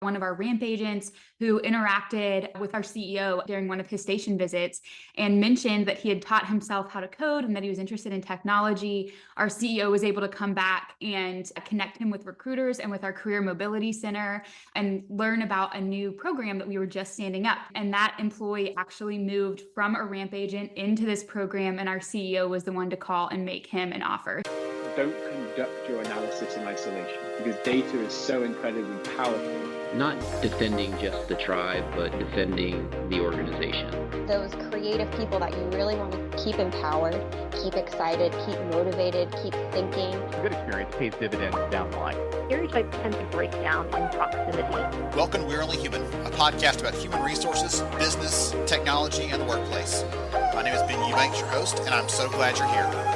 one of our ramp agents who interacted with our CEO during one of his station visits and mentioned that he had taught himself how to code and that he was interested in technology. Our CEO was able to come back and connect him with recruiters and with our Career Mobility Center and learn about a new program that we were just standing up. And that employee actually moved from a ramp agent into this program, and our CEO was the one to call and make him an offer. Don't conduct your analysis in isolation because data is so incredibly powerful. Not defending just the tribe, but defending the organization. Those creative people that you really want to keep empowered, keep excited, keep motivated, keep thinking. A good experience pays dividends down the line. Stereotypes tend to break down in proximity. Welcome to We're Only Human, a podcast about human resources, business, technology, and the workplace. My name is Ben Eubanks, your host, and I'm so glad you're here.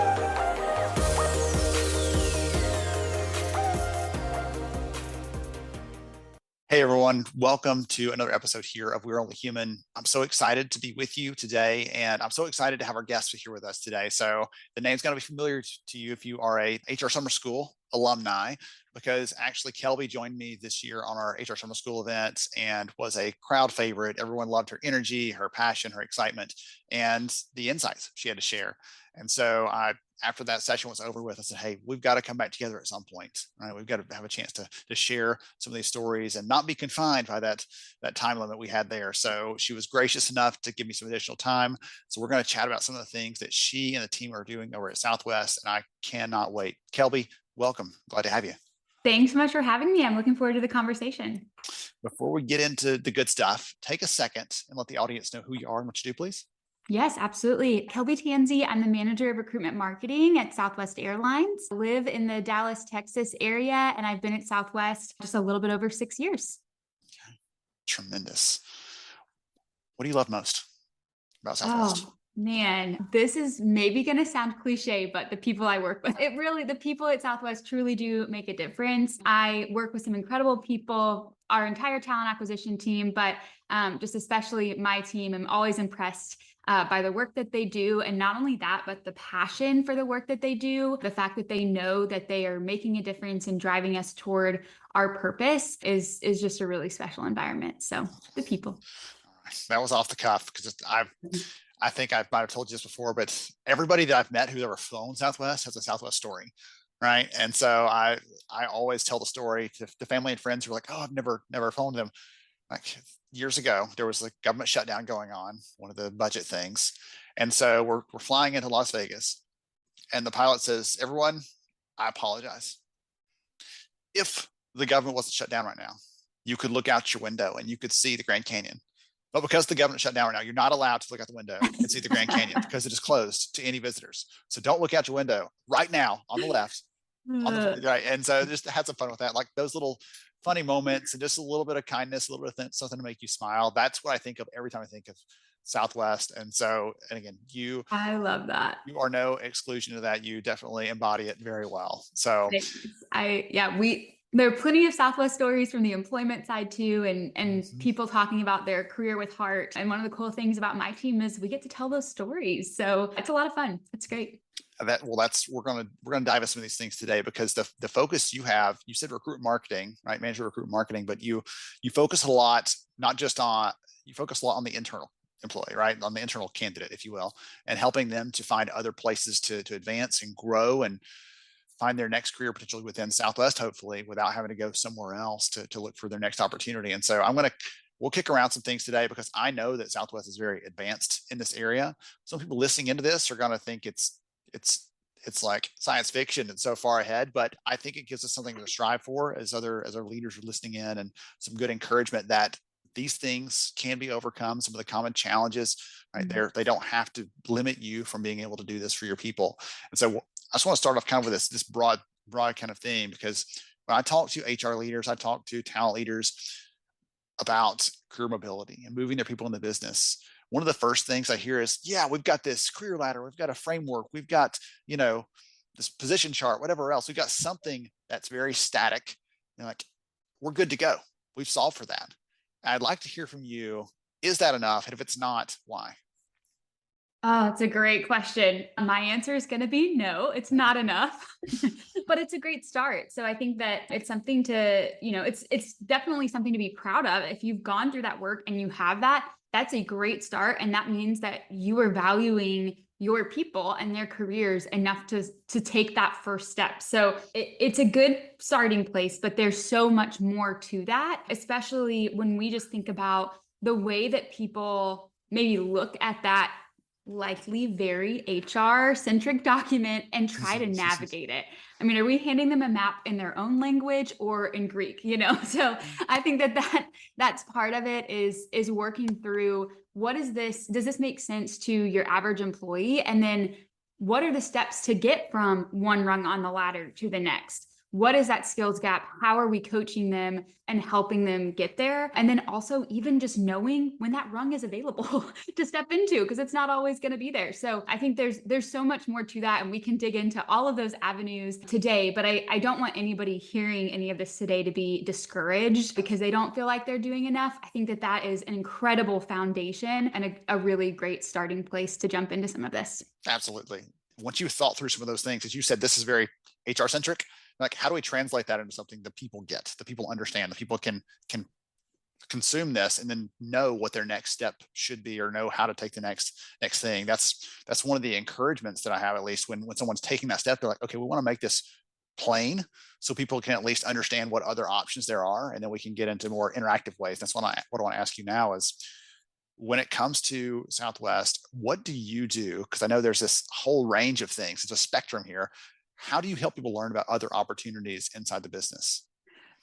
Hey everyone, welcome to another episode here of We're Only Human. I'm so excited to be with you today, and I'm so excited to have our guests here with us today. So the name's going to be familiar to you if you are a HR Summer School alumni, because actually Kelby joined me this year on our HR Summer School events and was a crowd favorite. Everyone loved her energy, her passion, her excitement, and the insights she had to share. And so after that session was over with, I said, hey, we've got to come back together at some point. Right? We've got to have a chance to share some of these stories and not be confined by that time limit we had there. So she was gracious enough to give me some additional time. So we're going to chat about some of the things that she and the team are doing over at Southwest, and I cannot wait. Kelby, welcome. Glad to have you. Thanks so much for having me. I'm looking forward to the conversation. Before we get into the good stuff, take a second and let the audience know who you are and what you do, please. Yes, absolutely. Kelby Tansey. I'm the manager of recruitment marketing at Southwest Airlines. I live in the Dallas, Texas area, and I've been at Southwest just a little bit over 6 years. Okay. Tremendous. What do you love most about Southwest? Oh, man, this is maybe going to sound cliche, but the people I work with, the people at Southwest truly do make a difference. I work with some incredible people, our entire talent acquisition team, but just especially my team. I'm always impressed by the work that they do. And not only that, but the passion for the work that they do, the fact that they know that they are making a difference and driving us toward our purpose is just a really special environment. So the people. That was off the cuff because I think I might have told you this before, but everybody that I've met who's ever flown Southwest has a Southwest story. Right. And so I always tell the story to family and friends who are like, oh, I've never flown them. Like years ago, there was a government shutdown going on, one of the budget things. And so we're flying into Las Vegas, and the pilot says, everyone, I apologize. If the government wasn't shut down right now, you could look out your window and you could see the Grand Canyon. But because the government shut down right now, you're not allowed to look out the window and see the Grand Canyon because it is closed to any visitors. So don't look out your window right now on the left. Right. And so just had some fun with that, like those little funny moments and just a little bit of kindness, a little bit of something to make you smile. That's what I think of every time I think of Southwest. And so, and again, I love that. You are no exclusion to that. You definitely embody it very well. So there are plenty of Southwest stories from the employment side too, and people talking about their career with heart. And one of the cool things about my team is we get to tell those stories. So it's a lot of fun. It's great. We're gonna dive into some of these things today because the focus you have, you said recruitment marketing, right? Manager of recruitment marketing, but you focus a lot, you focus a lot on the internal employee, right? On the internal candidate, if you will, and helping them to find other places to advance and grow and find their next career, potentially within Southwest, hopefully, without having to go somewhere else to look for their next opportunity. And so we'll kick around some things today because I know that Southwest is very advanced in this area. Some people listening into this are going to think it's like science fiction and so far ahead, but I think it gives us something to strive for as our leaders are listening in, and some good encouragement that these things can be overcome. Some of the common challenges, right there, they don't have to limit you from being able to do this for your people. And so I just want to start off kind of with this broad kind of theme, because when I talk to HR leaders, I talk to talent leaders about career mobility and moving their people in the business. One of the first things I hear is, yeah, we've got this career ladder, we've got a framework, we've got, this position chart, whatever else. We've got something that's very static. And like, we're good to go. We've solved for that. I'd like to hear from you. Is that enough? And if it's not, why? Oh, it's a great question. My answer is going to be no, it's not enough, but it's a great start. So I think that it's something to, it's definitely something to be proud of. If you've gone through that work and you have that, that's a great start. And that means that you are valuing your people and their careers enough to take that first step. So it's a good starting place, but there's so much more to that, especially when we just think about the way that people maybe look at that likely very HR centric document and try to navigate it. I mean, are we handing them a map in their own language or in Greek, So I think that's part of it is working through what is this, does this make sense to your average employee? And then what are the steps to get from one rung on the ladder to the next? What is that skills gap? How are we coaching them and helping them get there? And then also even just knowing when that rung is available to step into, because it's not always going to be there. So I think there's so much more to that, and we can dig into all of those avenues today. But I don't want anybody hearing any of this today to be discouraged because they don't feel like they're doing enough. I think that is an incredible foundation and a really great starting place to jump into some of this. Absolutely. Once you've thought through some of those things, as you said, this is very HR centric. Like, how do we translate that into something that people get, that people understand, that people can consume this and then know what their next step should be, or know how to take the next thing. That's one of the encouragements that I have, at least when someone's taking that step. They're like, okay, we want to make this plain so people can at least understand what other options there are, and then we can get into more interactive ways. That's what I want to ask you now is, when it comes to Southwest, what do you do? Because I know there's this whole range of things. It's a spectrum here. How do you help people learn about other opportunities inside the business?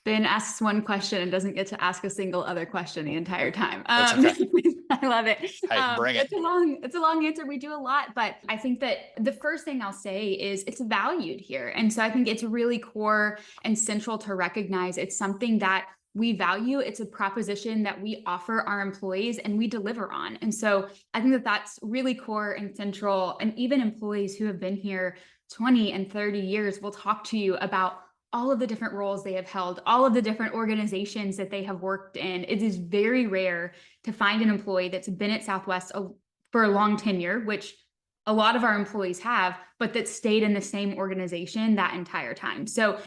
Ben asks one question and doesn't get to ask a single other question the entire time. That's okay. I love it. Hey, bring it. It's a long answer. We do a lot, but I think that the first thing I'll say is it's valued here. And so I think it's really core and central to recognize it's something that we value. It's a proposition that we offer our employees and we deliver on. And so I think that that's really core and central. And even employees who have been here 20 and 30 years will talk to you about all of the different roles they have held, all of the different organizations that they have worked in. It is very rare to find an employee that's been at Southwest for a long tenure, which a lot of our employees have, but that stayed in the same organization that entire time. So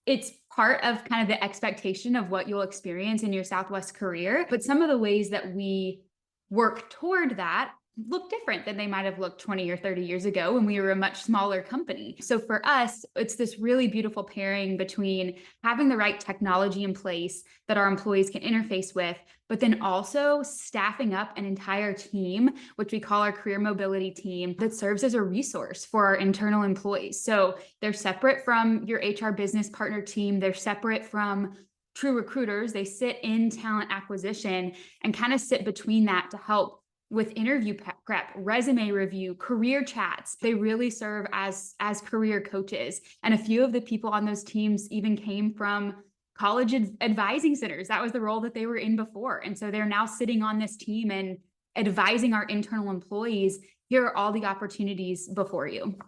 it's part of kind of the expectation of what you'll experience in your Southwest career. But some of the ways that we work toward that look different than they might have looked 20 or 30 years ago when we were a much smaller company. So for us, it's this really beautiful pairing between having the right technology in place that our employees can interface with, but then also staffing up an entire team, which we call our career mobility team, that serves as a resource for our internal employees. So they're separate from your HR business partner team. They're separate from true recruiters. They sit in talent acquisition and kind of sit between that to help with interview prep, resume review, career chats. They really serve as career coaches. And a few of the people on those teams even came from college advising centers. That was the role that they were in before. And so they're now sitting on this team and advising our internal employees, here are all the opportunities before you.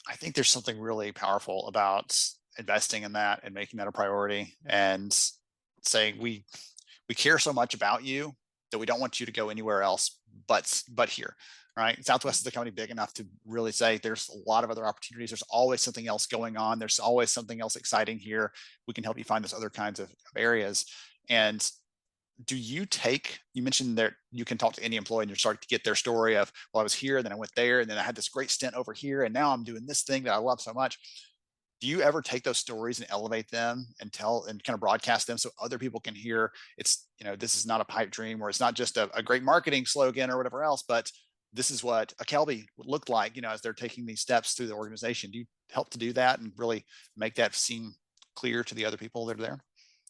I think there's something really powerful about investing in that and making that a priority, and saying we care so much about you that we don't want you to go anywhere else but here, right? Southwest is a company big enough to really say there's a lot of other opportunities. There's always something else going on. There's always something else exciting here. We can help you find those other kinds of areas. And do you mentioned that you can talk to any employee and you start to get their story of, well, I was here, then I went there, and then I had this great stint over here, and now I'm doing this thing that I love so much. Do you ever take those stories and elevate them and tell and kind of broadcast them so other people can hear it's, this is not a pipe dream, or it's not just a great marketing slogan or whatever else, but this is what a Kelby would look like, as they're taking these steps through the organization? Do you help to do that and really make that seem clear to the other people that are there?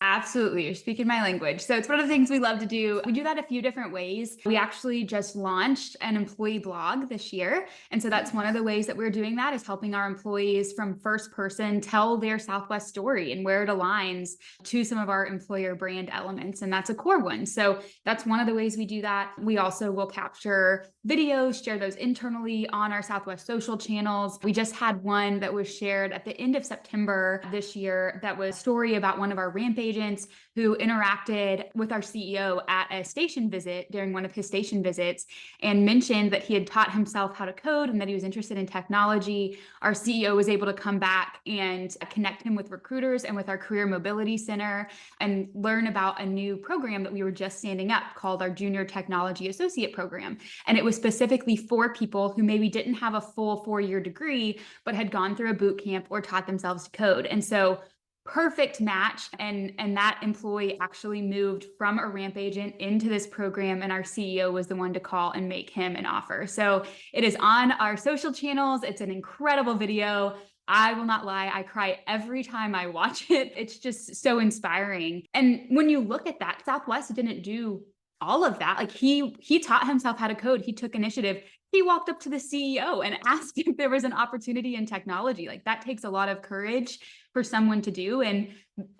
Absolutely. You're speaking my language. So it's one of the things we love to do. We do that a few different ways. We actually just launched an employee blog this year. And so that's one of the ways that we're doing that, is helping our employees from first person tell their Southwest story and where it aligns to some of our employer brand elements. And that's a core one. So that's one of the ways we do that. We also will capture videos, share those internally on our Southwest social channels. We just had one that was shared at the end of September this year that was a story about one of our rampage agents who interacted with our CEO at a station visit during one of his station visits and mentioned that he had taught himself how to code and that he was interested in technology. Our CEO was able to come back and connect him with recruiters and with our Career Mobility Center and learn about a new program that we were just standing up called our Junior Technology Associate Program. And it was specifically for people who maybe didn't have a full 4-year degree, but had gone through a boot camp or taught themselves to code. And so perfect match. And that employee actually moved from a ramp agent into this program, and our CEO was the one to call and make him an offer. So it is on our social channels. It's an incredible video. I will not lie, I cry every time I watch it. It's just so inspiring. And when you look at that, Southwest didn't do all of that. Like he taught himself how to code. He took initiative. He walked up to the CEO and asked if there was an opportunity in technology. Like that takes a lot of courage for someone to do. And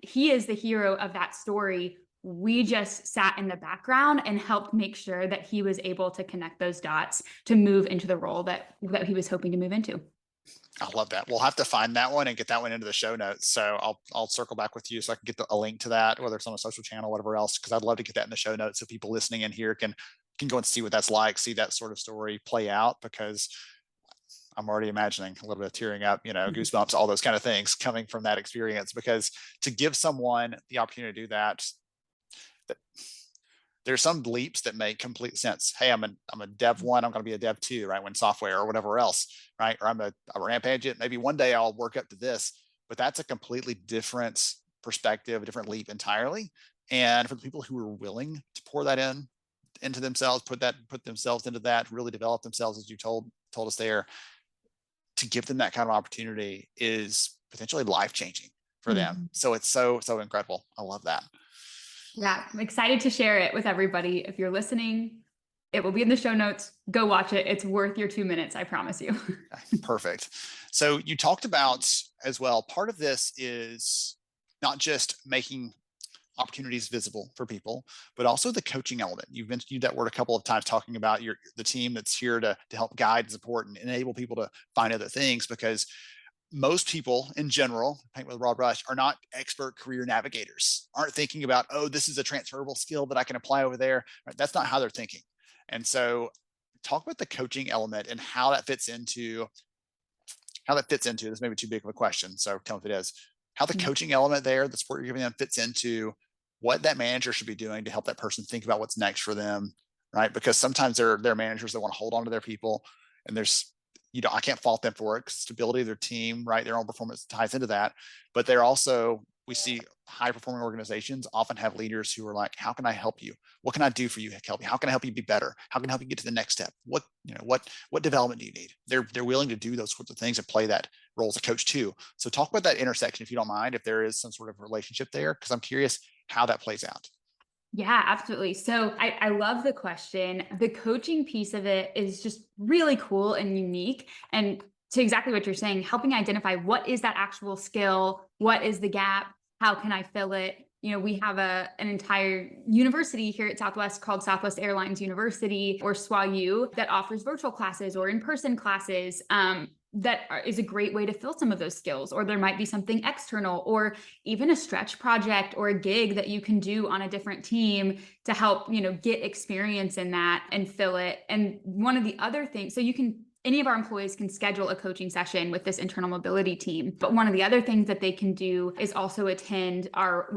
he is the hero of that story. We just sat in the background and helped make sure that he was able to connect those dots to move into the role that he was hoping to move into. I love that. We'll have to find that one and get that one into the show notes. So I'll circle back with you so I can get a link to that, whether it's on a social channel, whatever else, because I'd love to get that in the show notes so people listening in here can go and see what that's like, see that sort of story play out, because I'm already imagining a little bit of tearing up, goosebumps, all those kind of things coming from that experience. Because to give someone the opportunity to do that there's some leaps that make complete sense. Hey, I'm a dev 1, I'm going to be a dev 2, right? When software or whatever else, right? Or I'm a ramp agent. Maybe one day I'll work up to this, but that's a completely different perspective, a different leap entirely. And for the people who are willing to pour that into themselves, put themselves into that, really develop themselves, as you told us there, to give them that kind of opportunity is potentially life-changing for them. So it's so incredible. I love that. Yeah, I'm excited to share it with everybody. If you're listening, it will be in the show notes. Go watch it. It's worth your 2 minutes, I promise you. Perfect. So you talked about as well, part of this is not just making opportunities visible for people, but also the coaching element. You've mentioned that word a couple of times, talking about the team that's here to help guide and support and enable people to find other things, because most people in general, paint with a broad brush, are not expert career navigators, aren't thinking about, oh, this is a transferable skill that I can apply over there. Right? That's not how they're thinking. And so talk about the coaching element and how that fits into, this may be too big of a question, so tell me if it is, how the coaching element there, the support you're giving them, fits into what that manager should be doing to help that person think about what's next for them, right? Because sometimes they're managers that want to hold on to their people, and there's, I can't fault them for it, because stability of their team, right? Their own performance ties into that. But they're also, we see high performing organizations often have leaders who are like, how can I help you? What can I do for you, Kelby? How can I help you be better? How can I help you get to the next step? What development do you need? They're willing to do those sorts of things and play that role as a coach too. So talk about that intersection, if you don't mind, if there is some sort of relationship there, because I'm curious how that plays out. Yeah, absolutely. So I love the question. The coaching piece of it is just really cool and unique. And to exactly what you're saying, helping identify what is that actual skill, what is the gap, how can I fill it? We have an entire university here at Southwest called Southwest Airlines University, or SWAU, that offers virtual classes or in-person classes. That is a great way to fill some of those skills. Or there might be something external, or even a stretch project or a gig that you can do on a different team to help, get experience in that and fill it. And one of the other things, any of our employees can schedule a coaching session with this internal mobility team. But one of the other things that they can do is also attend our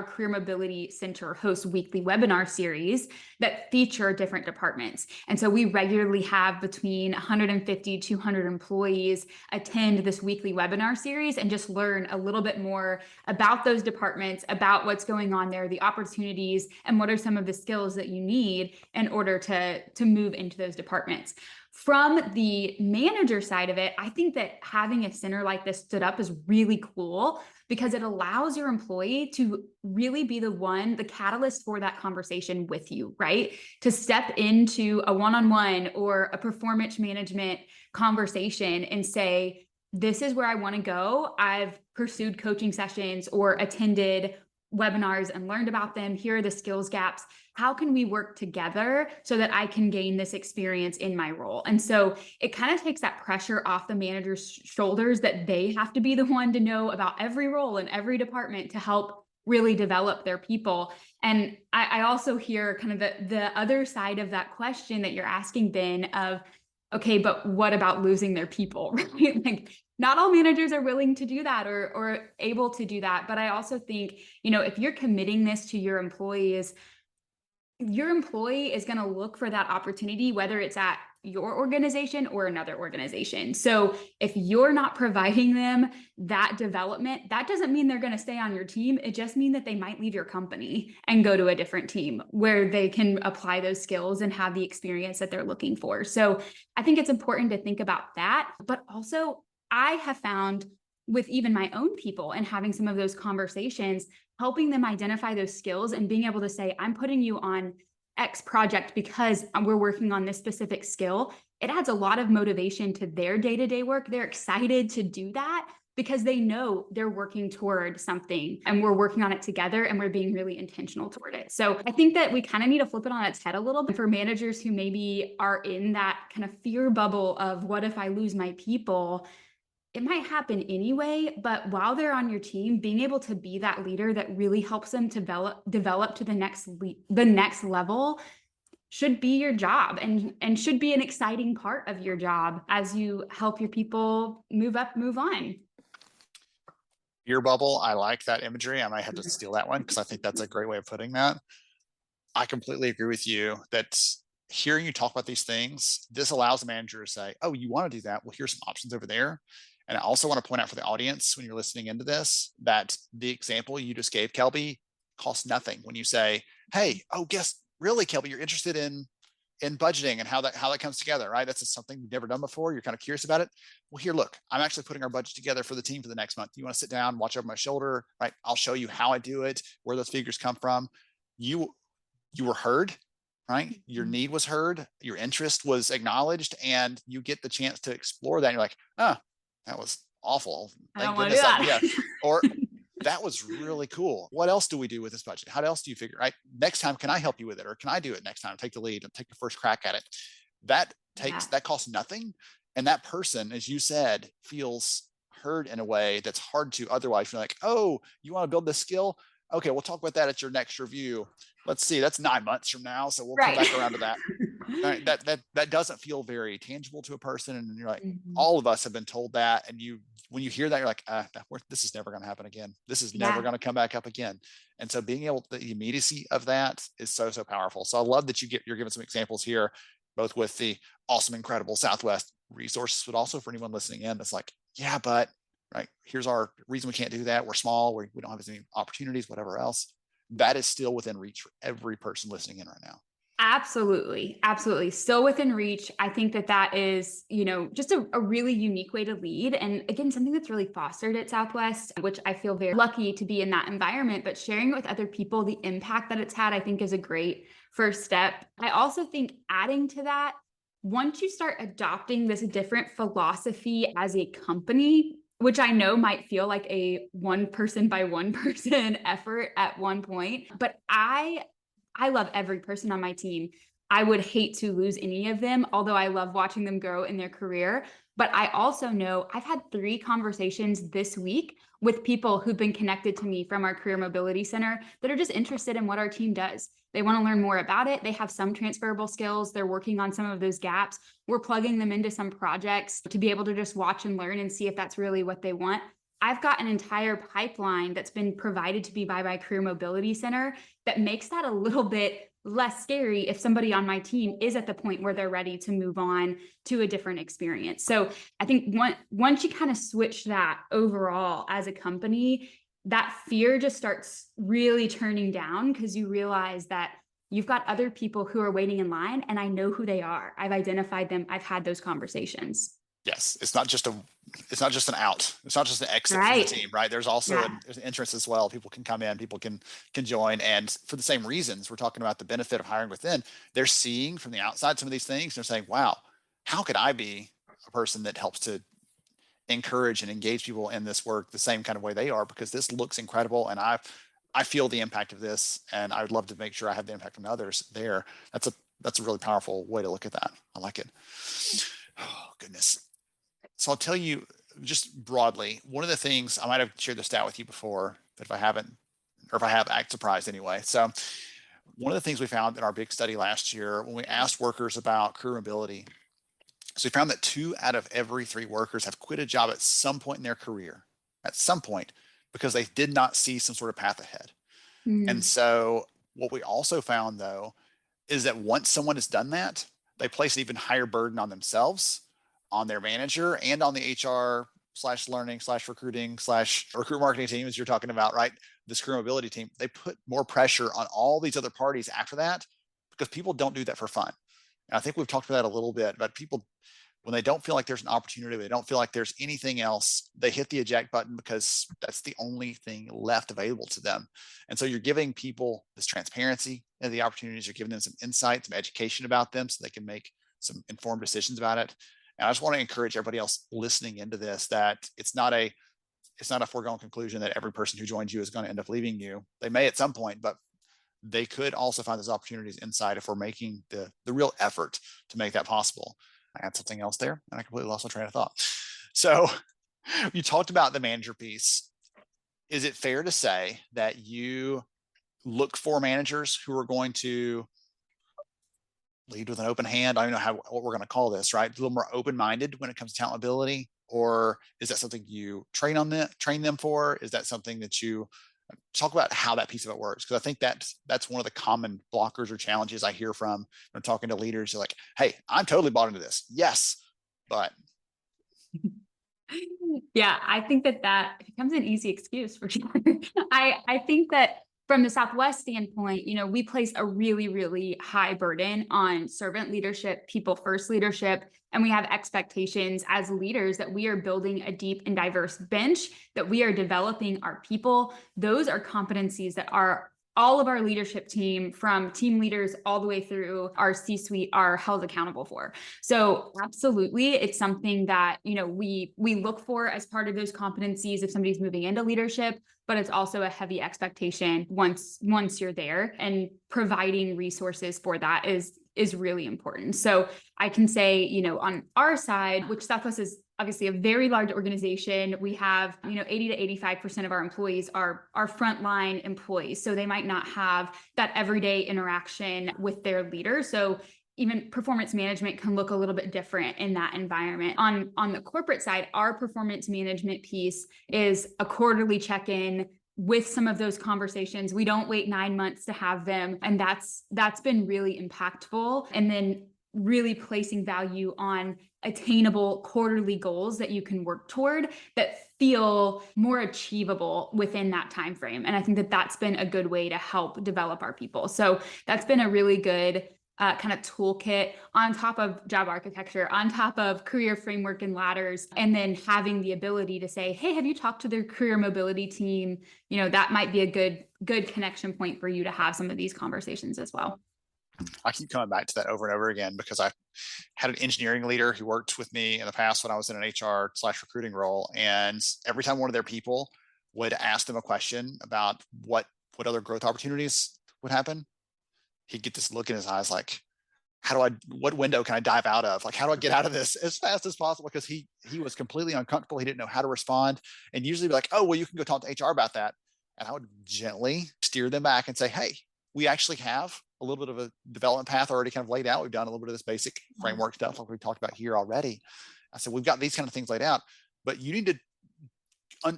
Career Mobility Center hosts weekly webinar series that feature different departments. And so we regularly have between 150 to 200 employees attend this weekly webinar series and just learn a little bit more about those departments, about what's going on there, the opportunities, and what are some of the skills that you need in order to move into those departments. From the manager side of it, I think that having a center like this stood up is really cool, because it allows your employee to really be the catalyst for that conversation with you, right? To step into a one-on-one or a performance management conversation and say, this is where I want to go. I've pursued coaching sessions or attended webinars and learned about them. Here are the skills gaps. How can we work together so that I can gain this experience in my role? And so it kind of takes that pressure off the manager's shoulders that they have to be the one to know about every role in every department to help really develop their people. And I also hear kind of the other side of that question that you're asking, Ben, of, okay, but what about losing their people, right? Like, not all managers are willing to do that or able to do that. But I also think, if you're committing this to your employees, your employee is going to look for that opportunity, whether it's at your organization or another organization. So if you're not providing them that development, that doesn't mean they're going to stay on your team. It just means that they might leave your company and go to a different team where they can apply those skills and have the experience that they're looking for. So I think it's important to think about that. But also, I have found with even my own people and having some of those conversations, helping them identify those skills and being able to say, I'm putting you on X project because we're working on this specific skill. It adds a lot of motivation to their day-to-day work. They're excited to do that because they know they're working toward something and we're working on it together and we're being really intentional toward it. So I think that we kind of need to flip it on its head a little bit for managers who maybe are in that kind of fear bubble of what if I lose my people? It might happen anyway, but while they're on your team, being able to be that leader that really helps them develop to the next level should be your job and should be an exciting part of your job as you help your people move up, move on. Fear bubble. I like that imagery. I might have to steal that one because I think that's a great way of putting that. I completely agree with you that hearing you talk about these things, this allows the manager to say, oh, you want to do that? Well, here's some options over there. And I also want to point out for the audience when you're listening into this, that the example you just gave, Kelby, costs nothing. When you say, hey, oh, guess really, Kelby, you're interested in budgeting and how that comes together, right? That's something you've never done before. You're kind of curious about it. Well, here, look, I'm actually putting our budget together for the team for the next month. You want to sit down, watch over my shoulder, right? I'll show you how I do it, where those figures come from. You were heard, right? Your need was heard, your interest was acknowledged, and you get the chance to explore that. And you're like, oh, that was awful. I don't want to do that. Yeah. Or that was really cool. What else do we do with this budget? How else do you figure, right? Next time, can I help you with it? Or can I do it next time? Take the lead and take the first crack at it. That costs nothing. And that person, as you said, feels heard in a way that's hard to otherwise. You're like, oh, you want to build this skill? Okay, we'll talk about that at your next review. Let's see, that's 9 months from now. So we'll come back around to that. Right? That doesn't feel very tangible to a person. And you're like, all of us have been told that. And when you hear that, you're like, this is never going to happen again. This is never going to come back up again. And so being able to, the immediacy of that is so powerful. So I love that you're giving some examples here, both with the awesome, incredible Southwest resources, but also for anyone listening in, that's like, yeah, but right, here's our reason we can't do that. We're small, we don't have as many opportunities, whatever else. That is still within reach for every person listening in right now. Absolutely. Absolutely. Still within reach. I think that is, just a really unique way to lead. And again, something that's really fostered at Southwest, which I feel very lucky to be in that environment, but sharing it with other people, the impact that it's had, I think is a great first step. I also think adding to that, once you start adopting this different philosophy as a company, which I know might feel like a one person by one person effort at one point, but I love every person on my team. I would hate to lose any of them, although I love watching them grow in their career. But I also know I've had 3 conversations this week with people who've been connected to me from our Career Mobility Center that are just interested in what our team does. They want to learn more about it. They have some transferable skills. They're working on some of those gaps. We're plugging them into some projects to be able to just watch and learn and see if that's really what they want. I've got an entire pipeline that's been provided to me by my Career Mobility Center that makes that a little bit less scary if somebody on my team is at the point where they're ready to move on to a different experience. So I think once you kind of switch that overall as a company, that fear just starts really turning down because you realize that you've got other people who are waiting in line and I know who they are. I've identified them. I've had those conversations. Yes, it's not just an out. It's not just an exit from the team, right? There's also there's an entrance as well. People can come in, people can join, and for the same reasons, we're talking about the benefit of hiring within. They're seeing from the outside some of these things. They're saying, "Wow, how could I be a person that helps to encourage and engage people in this work the same kind of way they are? Because this looks incredible, and I feel the impact of this, and I would love to make sure I have the impact on others there." That's a really powerful way to look at that. I like it. Oh goodness. So I'll tell you just broadly, one of the things, I might have shared this stat with you before, but if I haven't, or if I have, act surprised anyway. So one of the things we found in our big study last year when we asked workers about career mobility, so we found that 2 out of every 3 workers have quit a job at some point in their career, at some point, because they did not see some sort of path ahead. And so what we also found, though, is that once someone has done that, they place an even higher burden on themselves, on their manager, and on the HR/learning/recruiting/recruit marketing team, as you're talking about, right? This career mobility team, they put more pressure on all these other parties after that because people don't do that for fun. And I think we've talked about that a little bit, but people, when they don't feel like there's an opportunity, they don't feel like there's anything else, they hit the eject button because that's the only thing left available to them. And so you're giving people this transparency and the opportunities, you're giving them some insight, some education about them so they can make some informed decisions about it. And I just want to encourage everybody else listening into this that it's not a foregone conclusion that every person who joins you is going to end up leaving you. They may at some point, but they could also find those opportunities inside if we're making the real effort to make that possible. I had something else there and I completely lost my train of thought. So you talked about the manager piece. Is it fair to say that you look for managers who are going to lead with an open hand? I don't know what we're going to call this, right? A little more open-minded when it comes to talent mobility, or is that something you train them for? Is that something that you talk about how that piece of it works? Because I think that's one of the common blockers or challenges I hear from when talking to leaders. You're like, hey, I'm totally bought into this. Yes, but. Yeah, I think that becomes an easy excuse for sure. I think that from the Southwest standpoint, we place a really, really high burden on servant leadership, people first leadership, and we have expectations as leaders that we are building a deep and diverse bench, that we are developing our people. Those are competencies that all of our leadership team, from team leaders all the way through our C-suite, are held accountable for. So absolutely, it's something that, we look for as part of those competencies if somebody's moving into leadership, but it's also a heavy expectation once you're there, and providing resources for that is really important. So I can say, on our side, which Southwest is obviously a very large organization, we have, 80 to 85% of our employees are frontline employees. So they might not have that everyday interaction with their leader. So even performance management can look a little bit different in that environment. On the corporate side, our performance management piece is a quarterly check-in with some of those conversations. We don't wait 9 months to have them. And that's been really impactful. And then really placing value on attainable quarterly goals that you can work toward that feel more achievable within that time frame. And I think that that's been a good way to help develop our people. So that's been a really good kind of toolkit on top of job architecture, on top of career framework and ladders, and then having the ability to say, hey, have you talked to their career mobility team? That might be a good connection point for you to have some of these conversations as well. I keep coming back to that over and over again because I had an engineering leader who worked with me in the past when I was in an HR/recruiting role. And every time one of their people would ask them a question about what other growth opportunities would happen, he'd get this look in his eyes like, what window can I dive out of? Like, how do I get out of this as fast as possible? Because he was completely uncomfortable. He didn't know how to respond. And usually be like, oh, well, you can go talk to HR about that. And I would gently steer them back and say, hey, we actually have a little bit of a development path already kind of laid out. We've done a little bit of this basic framework stuff like we talked about here already. I said, we've got these kind of things laid out, but you need to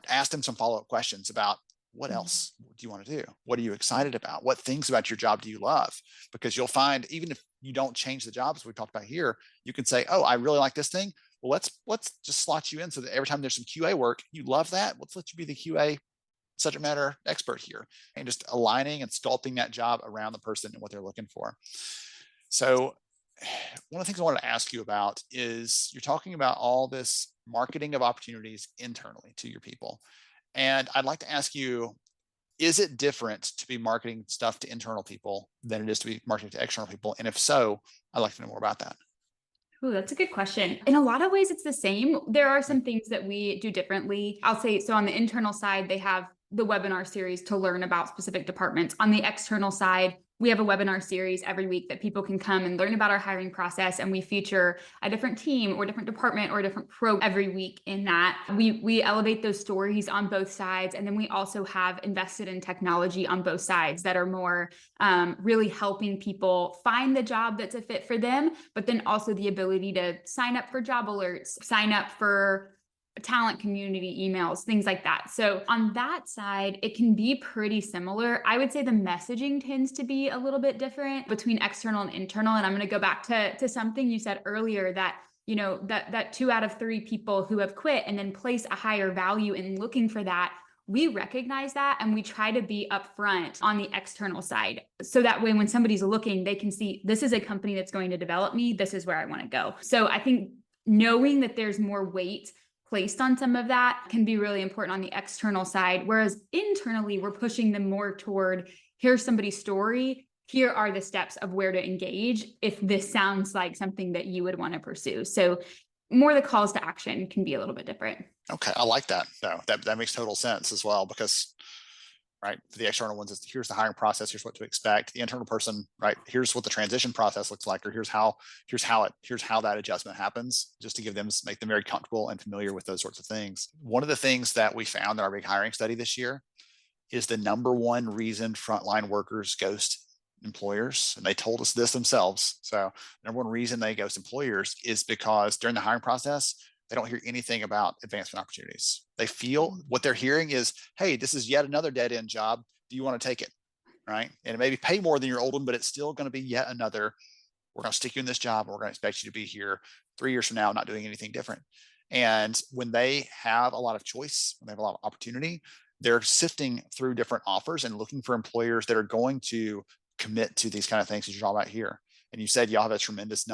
ask them some follow-up questions about what else do you want to do? What are you excited about? What things about your job do you love? Because you'll find, even if you don't change the jobs we talked about here, you can say, oh, I really like this thing. Well, let's just slot you in so that every time there's some QA work, you love that. Let's let you be the QA subject matter expert here, and just aligning and sculpting that job around the person and what they're looking for. So one of the things I wanted to ask you about is you're talking about all this marketing of opportunities internally to your people. And I'd like to ask you, is it different to be marketing stuff to internal people than it is to be marketing to external people? And if so, I'd like to know more about that. Ooh, that's a good question. In a lot of ways, it's the same. There are some things that we do differently. I'll say, so on the internal side, they have the webinar series to learn about specific departments. On the external side, we have a webinar series every week that people can come and learn about our hiring process, and we feature a different team or different department or a different pro every week in that. We elevate those stories on both sides, and then we also have invested in technology on both sides that are more really helping people find the job that's a fit for them, but then also the ability to sign up for job alerts, sign up for talent community emails, things like that. So on that side, it can be pretty similar. I would say the messaging tends to be a little bit different between external and internal. And I'm going to go back to something you said earlier, that, you know, that 2 out of 3 people who have quit and then place a higher value in looking for that. We recognize that, and we try to be upfront on the external side. So that way, when somebody's looking, they can see, this is a company that's going to develop me. This is where I want to go. So I think knowing that there's more weight placed on some of that can be really important on the external side. Whereas internally, we're pushing them more toward, here's somebody's story. Here are the steps of where to engage if this sounds like something that you would want to pursue. So more the calls to action can be a little bit different. Okay, I like that. No, that makes total sense as well, because right, for the external ones, it's here's the hiring process, here's what to expect. The internal person, right, here's what the transition process looks like, or here's how that adjustment happens, just to make them very comfortable and familiar with those sorts of things. One of the things that we found in our big hiring study this year is the number one reason frontline workers ghost employers, and they told us this themselves. So the number one reason they ghost employers is because during the hiring process, they don't hear anything about advancement opportunities. They feel what they're hearing is, hey, this is yet another dead end job. Do you want to take it? Right. And it maybe pay more than your old one, but it's still going to be yet another. We're going to stick you in this job. And we're going to expect you to be here 3 years from now, not doing anything different. And when they have a lot of choice, when they have a lot of opportunity, they're sifting through different offers and looking for employers that are going to commit to these kind of things that you're talking about here. And you said y'all have a tremendous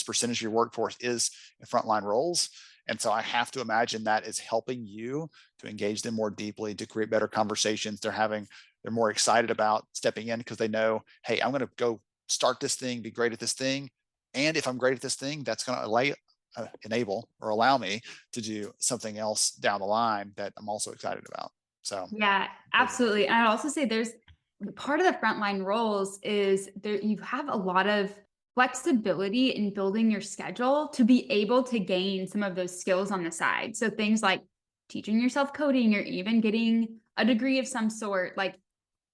percentage of your workforce is in frontline roles. And so I have to imagine that is helping you to engage them more deeply, to create better conversations. They're more excited about stepping in because they know, hey, I'm going to go start this thing, be great at this thing. And if I'm great at this thing, that's going to enable or allow me to do something else down the line that I'm also excited about. So yeah, absolutely. And I'd also say there's part of the frontline roles is there, you have a lot of flexibility in building your schedule to be able to gain some of those skills on the side. So things like teaching yourself coding or even getting a degree of some sort, like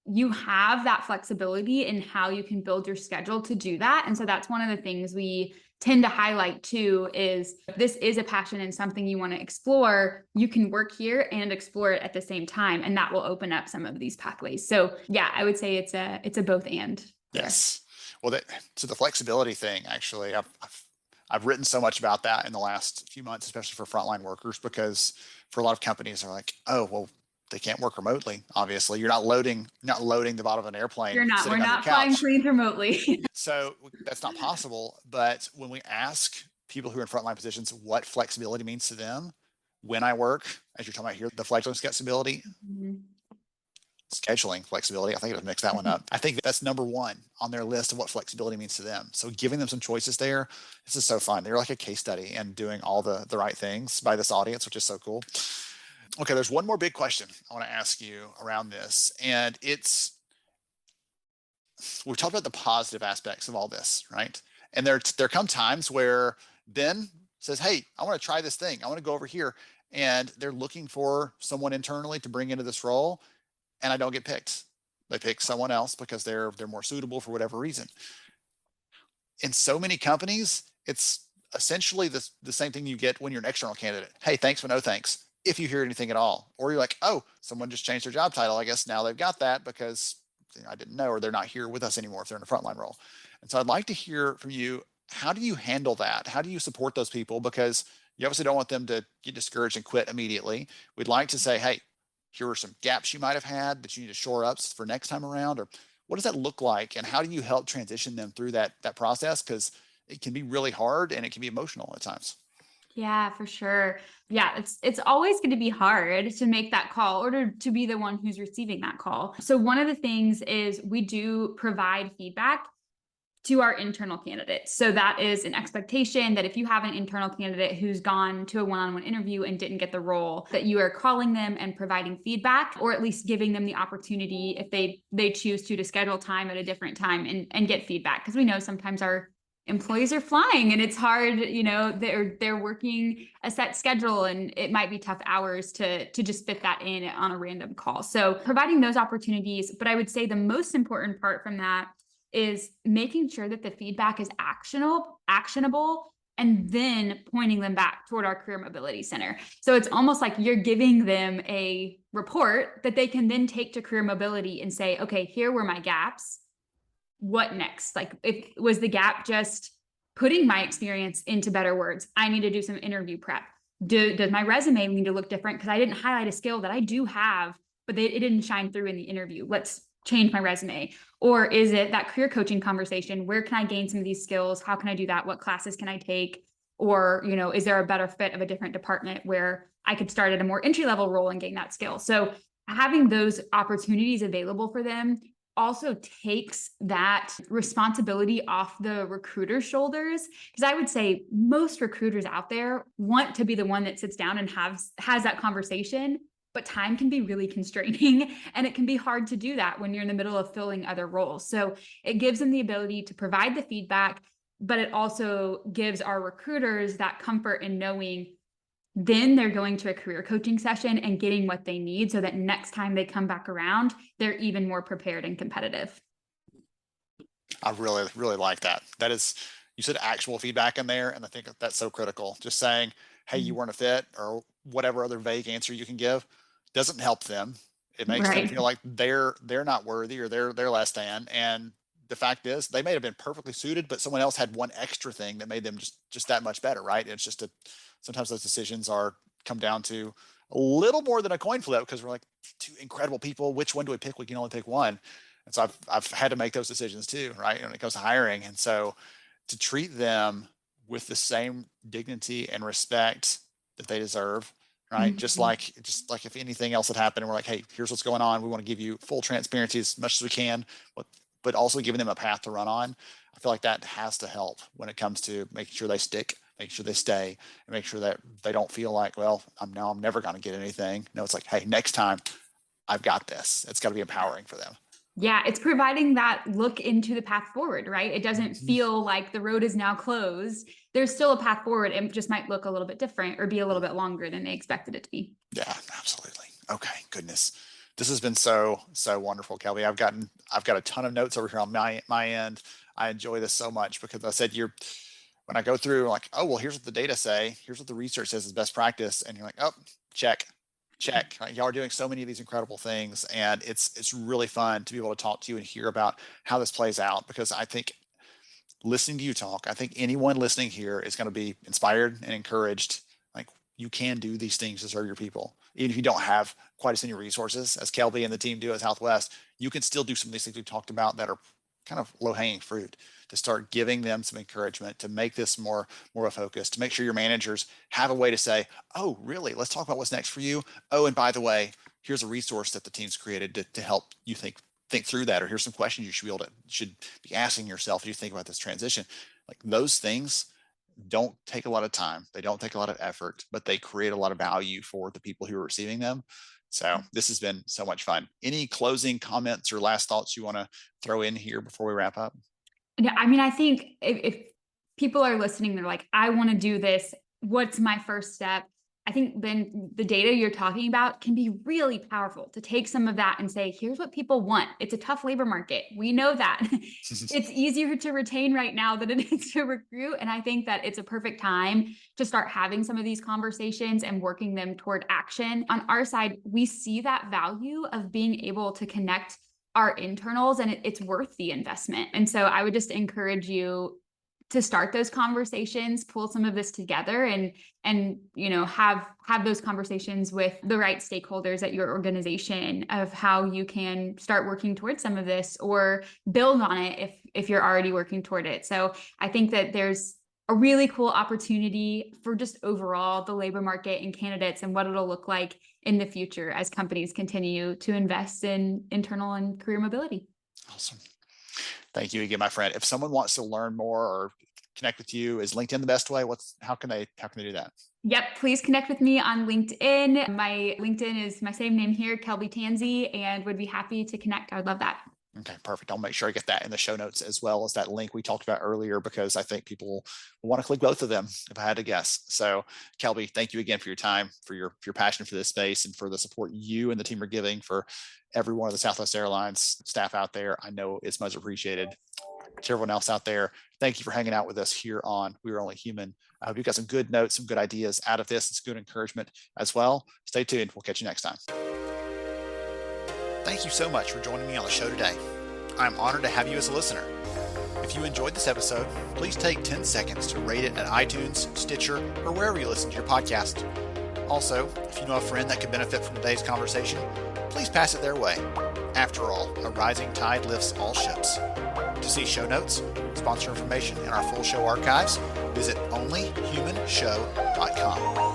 you have that flexibility in how you can build your schedule to do that. And so that's one of the things we tend to highlight too, is if this is a passion and something you want to explore, you can work here and explore it at the same time. And that will open up some of these pathways. So yeah, I would say it's a both and. Yes. Well, so the flexibility thing, actually, I've written so much about that in the last few months, especially for frontline workers, because for a lot of companies are like, oh, well, they can't work remotely. Obviously, you're not loading the bottom of an airplane. We're not flying planes remotely. So that's not possible. But when we ask people who are in frontline positions what flexibility means to them, when I work, as you're talking about here, the flexibility, scheduling flexibility, I think it'll mix that one up. I think that's number one on their list of what flexibility means to them. So giving them some choices there, this is so fun. They're like a case study and doing all the right things by this audience, which is so cool. Okay, there's one more big question I want to ask you around this. And we've talked about the positive aspects of all this, right? And there come times where Ben says, hey, I want to try this thing. I want to go over here. And they're looking for someone internally to bring into this role. And I don't get picked. They pick someone else because they're more suitable for whatever reason. In so many companies, it's essentially the same thing you get when you're an external candidate. Hey, thanks, but no thanks, if you hear anything at all. Or you're like, oh, someone just changed their job title. I guess now they've got that because I didn't know, or they're not here with us anymore if they're in a frontline role. And so I'd like to hear from you, how do you handle that? How do you support those people? Because you obviously don't want them to get discouraged and quit immediately. We'd like to say, hey, here are some gaps you might have had that you need to shore up for next time around, or what does that look like? And how do you help transition them through that process? Because it can be really hard and it can be emotional at times. Yeah, for sure. Yeah, it's always going to be hard to make that call or to be the one who's receiving that call. So one of the things is we do provide feedback to our internal candidates. So that is an expectation that if you have an internal candidate who's gone to a one-on-one interview and didn't get the role, that you are calling them and providing feedback, or at least giving them the opportunity, if they choose to schedule time at a different time and get feedback. Because we know sometimes our employees are flying and it's hard, they're working a set schedule and it might be tough hours to just fit that in on a random call. So providing those opportunities, but I would say the most important part from that is making sure that the feedback is actionable, and then pointing them back toward our Career Mobility Center. So it's almost like you're giving them a report that they can then take to Career Mobility and say, okay, here were my gaps. What next? Like, if was the gap just putting my experience into better words? I need to do some interview prep. Does my resume need to look different because I didn't highlight a skill that I do have, but it didn't shine through in the interview? Let's change my resume. Or is it that career coaching conversation? Where can I gain some of these skills? How can I do that? What classes can I take? Or, is there a better fit of a different department where I could start at a more entry-level role and gain that skill? So having those opportunities available for them also takes that responsibility off the recruiter's shoulders. Because I would say most recruiters out there want to be the one that sits down and has that conversation, but time can be really constraining and it can be hard to do that when you're in the middle of filling other roles. So it gives them the ability to provide the feedback, but it also gives our recruiters that comfort in knowing then they're going to a career coaching session and getting what they need so that next time they come back around, they're even more prepared and competitive. I really, really like that. That is, you said actual feedback in there, and I think that's so critical. Just saying, hey, you weren't a fit, or whatever other vague answer you can give, doesn't help them. It makes them feel like they're not worthy, or they're less than. And the fact is, they may have been perfectly suited, but someone else had one extra thing that made them just that much better, right? It's just sometimes those decisions come down to a little more than a coin flip, because we're like, two incredible people, which one do we pick? We can only pick one. And so I've had to make those decisions too, right? When it comes to hiring. And so to treat them with the same dignity and respect that they deserve, right? Just like if anything else had happened and we're like, hey, here's what's going on. We want to give you full transparency as much as we can, but also giving them a path to run on. I feel like that has to help when it comes to making sure they stick, make sure they stay, and make sure that they don't feel like, well, I'm never going to get anything. No, it's like, hey, next time I've got this. It's got to be empowering for them. Yeah, it's providing that look into the path forward, right? It doesn't feel like the road is now closed. There's still a path forward. It just might look a little bit different or be a little bit longer than they expected it to be. Yeah, absolutely. Okay, goodness. This has been so wonderful, Kelby. I've got a ton of notes over here on my end. I enjoy this so much because I said when I go through like, oh, well, here's what the data say, here's what the research says is best practice. And you're like, oh, check. Like, y'all are doing so many of these incredible things. And it's really fun to be able to talk to you and hear about how this plays out, because I think listening to you talk, I think anyone listening here is going to be inspired and encouraged. Like, you can do these things to serve your people. Even if you don't have quite as many resources as Kelby and the team do at Southwest, you can still do some of these things we've talked about that are kind of low-hanging fruit, to start giving them some encouragement, to make this more a focus, to make sure your managers have a way to say, oh, really? Let's talk about what's next for you. Oh, and by the way, here's a resource that the team's created to help you think through that, or here's some questions you should be asking yourself as you think about this transition. Like, those things don't take a lot of time. They don't take a lot of effort, but they create a lot of value for the people who are receiving them. So this has been so much fun. Any closing comments or last thoughts you want to throw in here before we wrap up? Yeah, I mean, I think if people are listening, they're like, I want to do this. What's my first step? I think then the data you're talking about can be really powerful to take some of that and say, here's what people want. It's a tough labor market. We know that. It's easier to retain right now than it is to recruit. And I think that it's a perfect time to start having some of these conversations and working them toward action. On our side, we see that value of being able to connect our internals, and it's worth the investment. And so I would just encourage you to start those conversations, pull some of this together, and have those conversations with the right stakeholders at your organization of how you can start working towards some of this or build on it if you're already working toward it. So I think that there's a really cool opportunity for just overall the labor market and candidates and what it'll look like in the future as companies continue to invest in internal and career mobility. Awesome. Thank you again, my friend. If someone wants to learn more or connect with you, is LinkedIn the best way? How can they do that? Yep, please connect with me on LinkedIn. My LinkedIn is my same name here, Kelby Tansey, and would be happy to connect. I would love that. Okay, perfect. I'll make sure I get that in the show notes as well as that link we talked about earlier, because I think people will want to click both of them if I had to guess. So Kelby, thank you again for your time, for your passion for this space, and for the support you and the team are giving for every one of the Southwest Airlines staff out there. I know it's much appreciated. To everyone else out there, thank you for hanging out with us here on We Are Only Human. I hope you got some good notes, some good ideas out of this, and some good encouragement as well. Stay tuned. We'll catch you next time. Thank you so much for joining me on the show today. I'm honored to have you as a listener. If you enjoyed this episode, please take 10 seconds to rate it at iTunes, Stitcher, or wherever you listen to your podcast. Also, if you know a friend that could benefit from today's conversation, please pass it their way. After all, a rising tide lifts all ships. To see show notes, sponsor information, and our full show archives, visit onlyhumanshow.com.